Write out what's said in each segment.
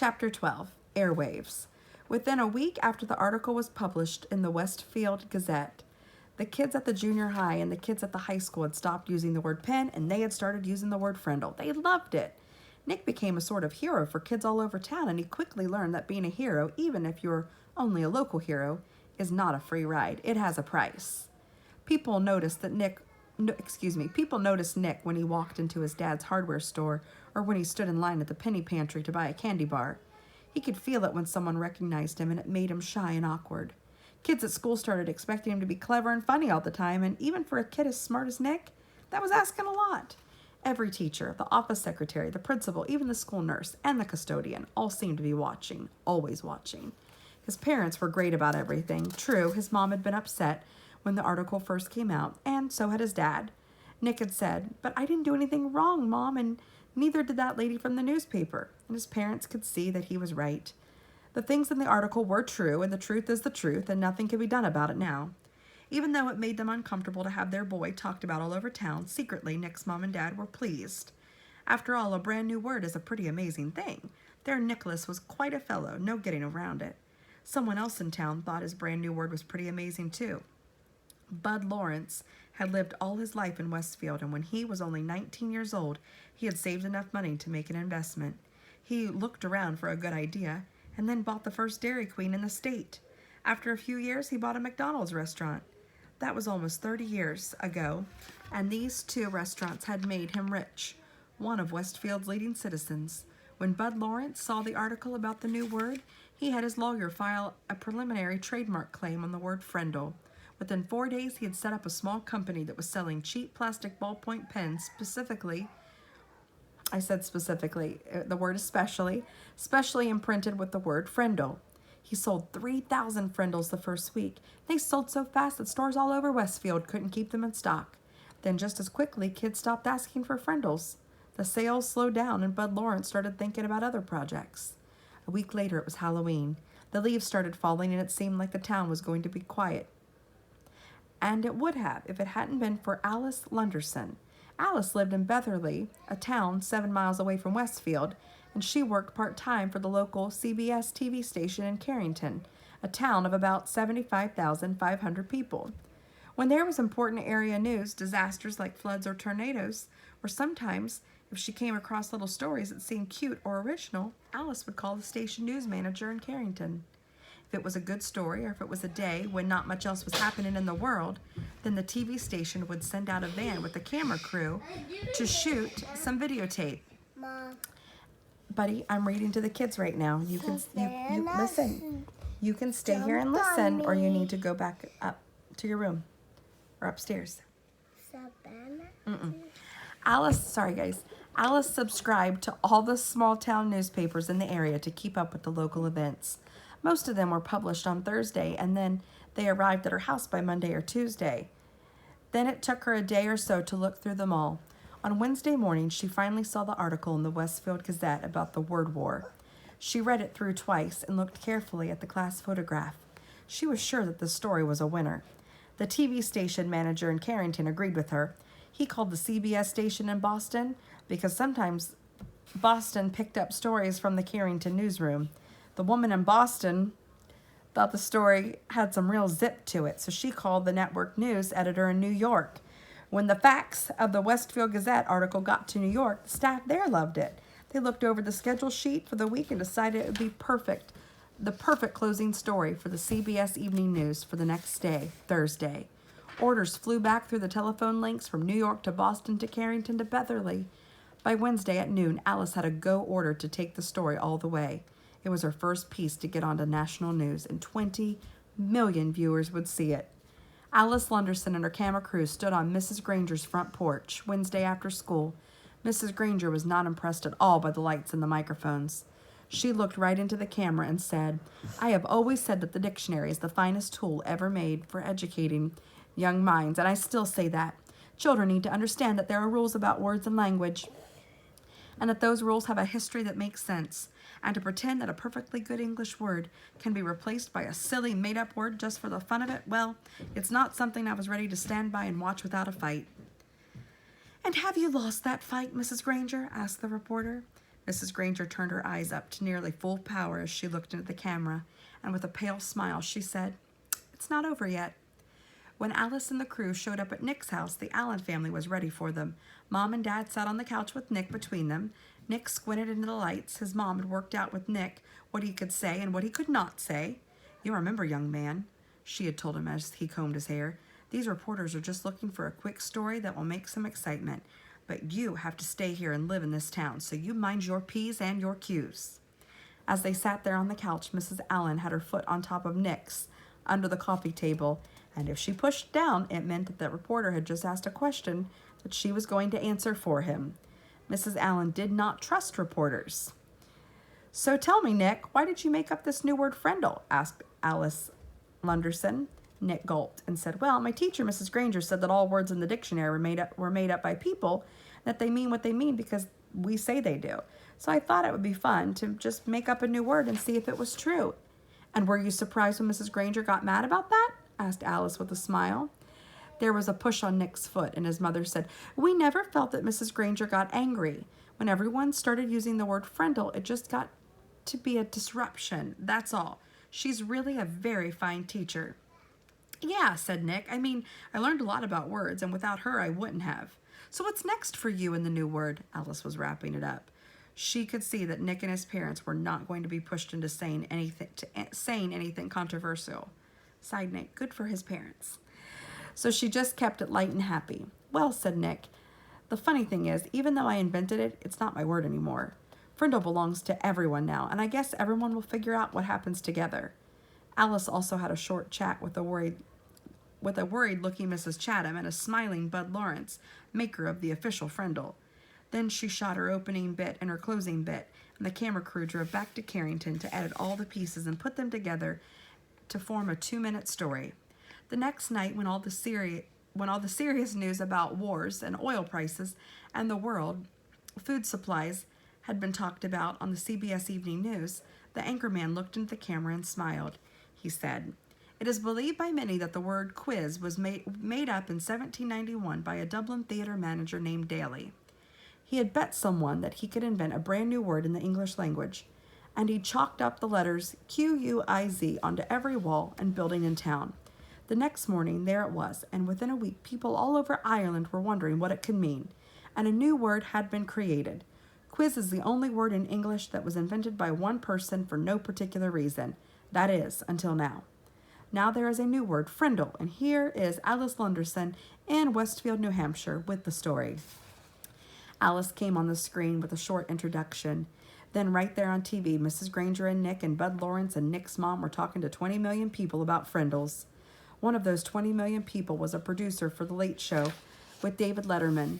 Chapter 12, Airwaves. Within a week after the article was published in the Westfield Gazette, the kids at the junior high and the kids at the high school had stopped using the word pen, and they had started using the word Frindle. They loved it. Nick became a sort of hero for kids all over town, and he quickly learned that being a hero, even if you're only a local hero, is not a free ride. It has a price. People noticed Nick when he walked into his dad's hardware store or when he stood in line at the penny pantry to buy a candy bar. He could feel it when someone recognized him, and it made him shy and awkward. Kids at school started expecting him to be clever and funny all the time, and even for a kid as smart as Nick, that was asking a lot. Every teacher, the office secretary, the principal, even the school nurse, and the custodian all seemed to be watching, always watching. His parents were great about everything. True, his mom had been upset when the article first came out, and so had his dad. Nick had said, "But I didn't do anything wrong, Mom, and neither did that lady from the newspaper." And his parents could see that he was right. The things in the article were true, and the truth is the truth, and nothing could be done about it now. Even though it made them uncomfortable to have their boy talked about all over town, secretly Nick's mom and dad were pleased. After all, a brand new word is a pretty amazing thing. Their Nicholas was quite a fellow, no getting around it. Someone else in town thought his brand new word was pretty amazing too. Bud Lawrence had lived all his life in Westfield, and when he was only 19 years old, he had saved enough money to make an investment. He looked around for a good idea, and then bought the first Dairy Queen in the state. After a few years, he bought a McDonald's restaurant. That was almost 30 years ago, and these two restaurants had made him rich, one of Westfield's leading citizens. When Bud Lawrence saw the article about the new word, he had his lawyer file a preliminary trademark claim on the word Frindle. Within 4 days, he had set up a small company that was selling cheap plastic ballpoint pens, specially, the word is specially imprinted with the word Frindle. He sold 3,000 Frindles the first week. They sold so fast that stores all over Westfield couldn't keep them in stock. Then just as quickly, kids stopped asking for Frindles. The sales slowed down, and Bud Lawrence started thinking about other projects. A week later, it was Halloween. The leaves started falling, and it seemed like the town was going to be quiet. And it would have if it hadn't been for Alice Lunderson. Alice lived in Betherly, a town 7 miles away from Westfield, and she worked part-time for the local CBS TV station in Carrington, a town of about 75,500 people. When there was important area news, disasters like floods or tornadoes, or sometimes, if she came across little stories that seemed cute or original, Alice would call the station news manager in Carrington. If it was a good story, or if it was a day when not much else was happening in the world, then the TV station would send out a van with a camera crew to shoot some videotape. Mom. Buddy, I'm reading to the kids right now. You can listen. You can stay here and listen, or you need to go back up to your room or upstairs. Alice subscribed to all the small town newspapers in the area to keep up with the local events. Most of them were published on Thursday, and then they arrived at her house by Monday or Tuesday. Then it took her a day or so to look through them all. On Wednesday morning, she finally saw the article in the Westfield Gazette about the word war. She read it through twice and looked carefully at the class photograph. She was sure that the story was a winner. The TV station manager in Carrington agreed with her. He called the CBS station in Boston because sometimes Boston picked up stories from the Carrington newsroom. The woman in Boston thought the story had some real zip to it, so she called the network news editor in New York. When the facts of the Westfield Gazette article got to New York, the staff there loved it. They looked over the schedule sheet for the week and decided it would be the perfect closing story for the CBS Evening News for the next day, Thursday. Orders flew back through the telephone links from New York to Boston to Carrington to Betherly. By Wednesday at noon, Alice had a go order to take the story all the way. It was her first piece to get onto national news, and 20 million viewers would see it. Alice Lunderson and her camera crew stood on Mrs. Granger's front porch Wednesday after school. Mrs. Granger was not impressed at all by the lights and the microphones. She looked right into the camera and said, "I have always said that the dictionary is the finest tool ever made for educating young minds, and I still say that. Children need to understand that there are rules about words and language, and that those rules have a history that makes sense. And to pretend that a perfectly good English word can be replaced by a silly made-up word just for the fun of it, well, it's not something I was ready to stand by and watch without a fight." "And have you lost that fight, Mrs. Granger?" asked the reporter. Mrs. Granger turned her eyes up to nearly full power as she looked into the camera, and with a pale smile, she said, "It's not over yet." When Alice and the crew showed up at Nick's house, the Allen family was ready for them. Mom and Dad sat on the couch with Nick between them. Nick squinted into the lights. His mom had worked out with Nick what he could say and what he could not say. "You remember, young man," she had told him as he combed his hair, "these reporters are just looking for a quick story that will make some excitement. But you have to stay here and live in this town, so you mind your P's and your Q's." As they sat there on the couch, Mrs. Allen had her foot on top of Nick's under the coffee table, and if she pushed down, it meant that the reporter had just asked a question that she was going to answer for him. Mrs. Allen did not trust reporters. "So tell me, Nick, why did you make up this new word Frindle?" asked Alice Lunderson. Nick gulped and said, "Well, my teacher, Mrs. Granger, said that all words in the dictionary were made up by people, that they mean what they mean because we say they do. So I thought it would be fun to just make up a new word and see if it was true." "And were you surprised when Mrs. Granger got mad about that?" asked Alice with a smile. There was a push on Nick's foot, and his mother said, "We never felt that Mrs. Granger got angry. When everyone started using the word Frindle, it just got to be a disruption, that's all. She's really a very fine teacher." "Yeah," said Nick. "I mean, I learned a lot about words, and without her I wouldn't have." "So what's next for you in the new word?" Alice was wrapping it up. She could see that Nick and his parents were not going to be pushed into saying anything controversial. Side note, good for his parents. So she just kept it light and happy. "Well," said Nick, "the funny thing is, even though I invented it, it's not my word anymore. Frindle belongs to everyone now, and I guess everyone will figure out what happens together." Alice also had a short chat with a worried-looking Mrs. Chatham and a smiling Bud Lawrence, maker of the official Frindle. Then she shot her opening bit and her closing bit, and the camera crew drove back to Carrington to edit all the pieces and put them together to form a 2-minute story. The next night, when all the serious news about wars and oil prices and the world food supplies had been talked about on the CBS Evening News, the anchorman looked into the camera and smiled. He said, "It is believed by many that the word quiz was made up in 1791 by a Dublin theater manager named Daly. He had bet someone that he could invent a brand new word in the English language, and he chalked up the letters Q-U-I-Z onto every wall and building in town. The next morning, there it was, and within a week, people all over Ireland were wondering what it could mean, and a new word had been created. Quiz is the only word in English that was invented by one person for no particular reason. That is, until now. Now there is a new word, Frindle, and here is Alice Lunderson in Westfield, New Hampshire, with the story." Alice came on the screen with a short introduction. Then right there on TV, Mrs. Granger and Nick and Bud Lawrence and Nick's mom were talking to 20 million people about Frindles. One of those 20 million people was a producer for The Late Show with David Letterman.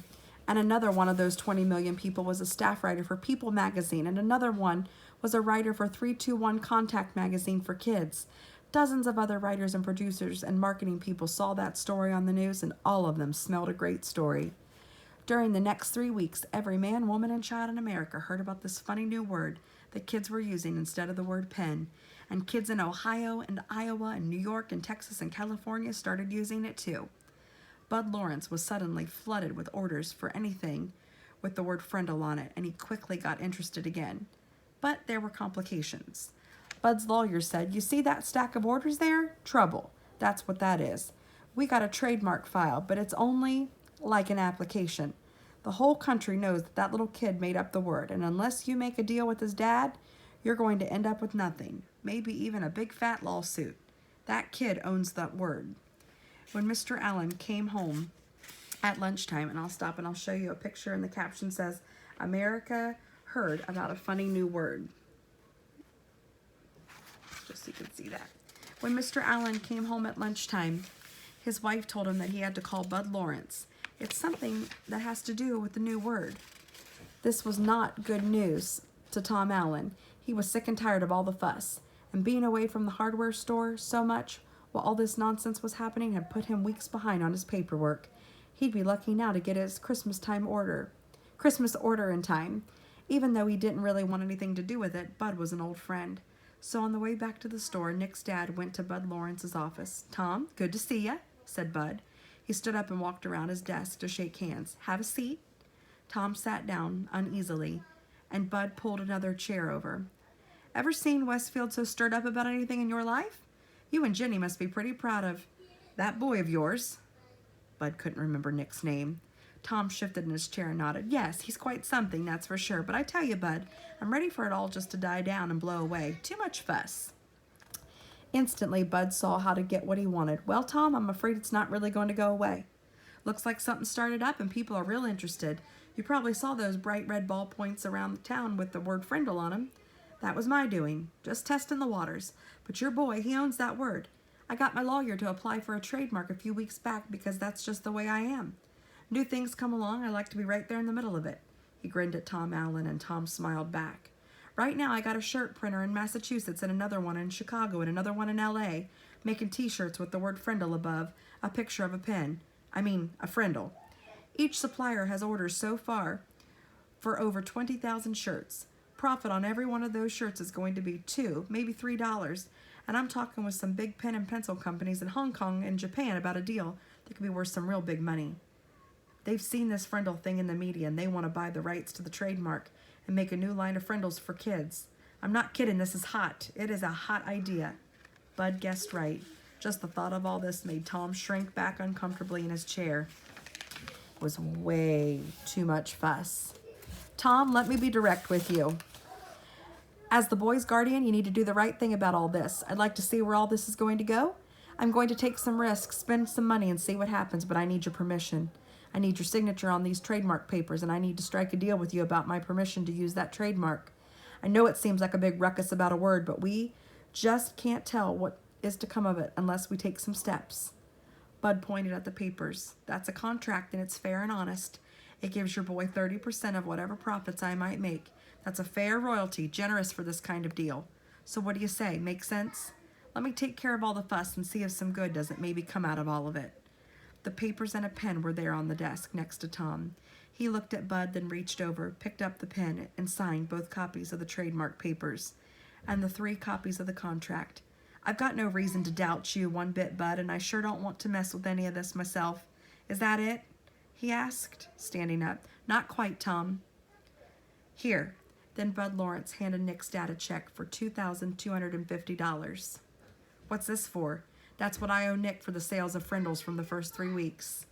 And another one of those 20 million people was a staff writer for People magazine. And another one was a writer for 321 Contact magazine for kids. Dozens of other writers and producers and marketing people saw that story on the news, and all of them smelled a great story. During the next 3 weeks, every man, woman, and child in America heard about this funny new word that kids were using instead of the word pen. And kids in Ohio and Iowa and New York and Texas and California started using it too. Bud Lawrence was suddenly flooded with orders for anything with the word Frindle on it, and he quickly got interested again. But there were complications. Bud's lawyer said, "You see that stack of orders there? Trouble. That's what that is. We got a trademark file, but it's only like an application. The whole country knows that that little kid made up the word, and unless you make a deal with his dad, you're going to end up with nothing, maybe even a big fat lawsuit. That kid owns that word." When Mr. Allen came home at lunchtime, and I'll stop and I'll show you a picture, and the caption says, "America heard about a funny new word." Just so you can see that. When Mr. Allen came home at lunchtime, his wife told him that he had to call Bud Lawrence. It's something that has to do with the new word. This was not good news to Tom Allen. He was sick and tired of all the fuss, and being away from the hardware store so much while all this nonsense was happening had put him weeks behind on his paperwork. He'd be lucky now to get his Christmas order in time. Even though he didn't really want anything to do with it, Bud was an old friend. So on the way back to the store, Nick's dad went to Bud Lawrence's office. "Tom, good to see ya," said Bud. He stood up and walked around his desk to shake hands. "Have a seat." Tom sat down uneasily. and Bud pulled another chair over. Ever seen Westfield so stirred up about anything in your life? You and Jenny must be pretty proud of that boy of yours. Bud couldn't remember Nick's name. Tom shifted in his chair and nodded. Yes, he's quite something, that's for sure. But I tell you, Bud, I'm ready for it all just to die down and blow away. Too much fuss. Instantly, Bud saw how to get what he wanted. Well, Tom, I'm afraid it's not really going to go away. Looks like something started up and people are real interested. You probably saw those bright red ballpoints around town with the word Frindle on them. That was my doing, just testing the waters. But your boy, he owns that word. I got my lawyer to apply for a trademark a few weeks back because that's just the way I am. New things come along, I like to be right there in the middle of it. He grinned at Tom Allen, and Tom smiled back. Right now I got a shirt printer in Massachusetts and another one in Chicago and another one in LA, making t-shirts with the word Frindle above, a picture of a pen. I mean, a Frindle. Each supplier has orders so far for over 20,000 shirts. Profit on every one of those shirts is going to be $2, maybe $3, and I'm talking with some big pen and pencil companies in Hong Kong and Japan about a deal that could be worth some real big money. They've seen this Frindle thing in the media and they want to buy the rights to the trademark and make a new line of Frindles for kids. I'm not kidding, this is hot. It is a hot idea. Bud guessed right. Just the thought of all this made Tom shrink back uncomfortably in his chair. It was way too much fuss. Tom, let me be direct with you. As the boy's guardian, you need to do the right thing about all this. I'd like to see where all this is going to go. I'm going to take some risks, spend some money, and see what happens, but I need your permission. I need your signature on these trademark papers, and I need to strike a deal with you about my permission to use that trademark. I know it seems like a big ruckus about a word, but we just can't tell what is to come of it unless we take some steps. Bud pointed at the papers. That's a contract, and it's fair and honest. It gives your boy 30% of whatever profits I might make. That's a fair royalty, generous for this kind of deal. So what do you say? Make sense? Let me take care of all the fuss and see if some good doesn't maybe come out of all of it. The papers and a pen were there on the desk next to Tom. He looked at Bud, then reached over, picked up the pen, and signed both copies of the trademark papers and the 3 copies of the contract. I've got no reason to doubt you one bit, Bud, and I sure don't want to mess with any of this myself. Is that it? He asked, standing up. Not quite, Tom. Here. Then Bud Lawrence handed Nick's dad a check for $2,250. What's this for? That's what I owe Nick for the sales of Frindles from the first 3 weeks.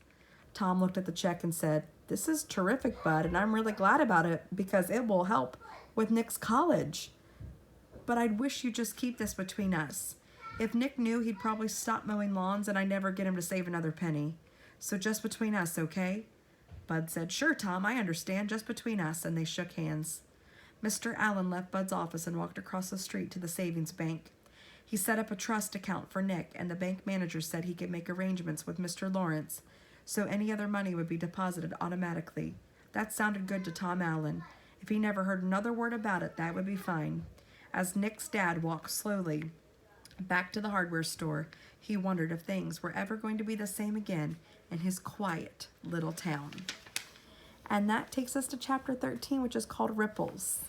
Tom looked at the check and said, This is terrific, Bud, and I'm really glad about it because it will help with Nick's college. But I'd wish you'd just keep this between us. If Nick knew, he'd probably stop mowing lawns and I'd never get him to save another penny. So just between us, okay? Bud said, Sure, Tom, I understand, just between us, and they shook hands. Mr. Allen left Bud's office and walked across the street to the savings bank. He set up a trust account for Nick, and the bank manager said he could make arrangements with Mr. Lawrence so any other money would be deposited automatically. That sounded good to Tom Allen. If he never heard another word about it, that would be fine. As Nick's dad walked slowly back to the hardware store, he wondered if things were ever going to be the same again in his quiet little town. And that takes us to chapter 13, which is called Ripples.